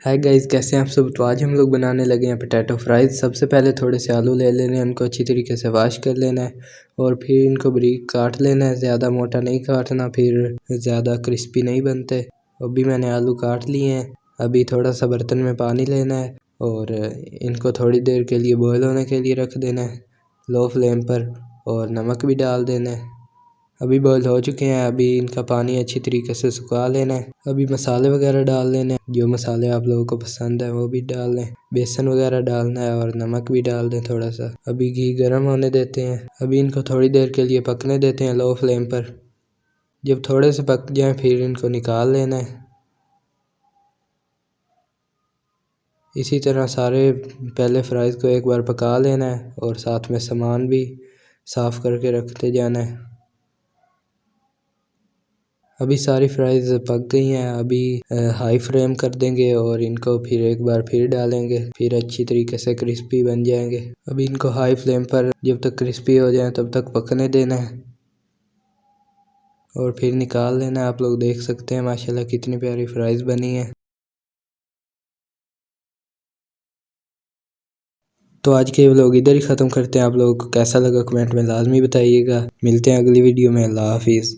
Hi guys, कैसे हैं आप सब। तो आज हम लोग बनाने लगे हैं पोटैटो फ्राइज। सबसे पहले थोड़े से आलू ले लेने हैं, उनको अच्छी तरीके से वॉश कर लेना है और फिर इनको बारीक काट लेना है। ज़्यादा मोटा नहीं काटना, फिर ज़्यादा क्रिस्पी नहीं बनते। अभी मैंने आलू काट लिए हैं। अभी थोड़ा सा बर्तन में पानी लेना है और इनको थोड़ी देर के लिए बॉयल होने के लिए रख देना है लो फ्लेम पर, और नमक भी डाल देना है। अभी बॉयल हो चुके हैं। अभी इनका पानी अच्छी तरीके से सुखा लेना है। अभी मसाले वगैरह डाल लेने हैं, जो मसाले आप लोगों को पसंद है वो भी डाल लें। बेसन वगैरह डालना है और नमक भी डाल दें थोड़ा सा। अभी घी गर्म होने देते हैं। अभी इनको थोड़ी देर के लिए पकने देते हैं लो फ्लेम पर। जब थोड़े से पक जाएं फिर इनको निकाल लेना है। इसी तरह सारे पहले फ्राइज़ को एक बार पका लेना है और साथ में सामान भी साफ़ करके रखते जाना है। अभी सारी फ्राइज़ पक गई हैं। अभी हाई फ्लेम कर देंगे और इनको फिर एक बार फिर डालेंगे, फिर अच्छी तरीके से क्रिस्पी बन जाएंगे। अभी इनको हाई फ्लेम पर जब तक क्रिस्पी हो जाए तब तक पकने देना है और फिर निकाल लेना है। आप लोग देख सकते हैं माशाल्लाह कितनी प्यारी फ्राइज़ बनी है। तो आज के व्लॉग इधर ही ख़त्म करते हैं। आप लोगों को कैसा लगा कमेंट में लाजमी बताइएगा। मिलते हैं अगली वीडियो में। अल्लाह हाफिज़।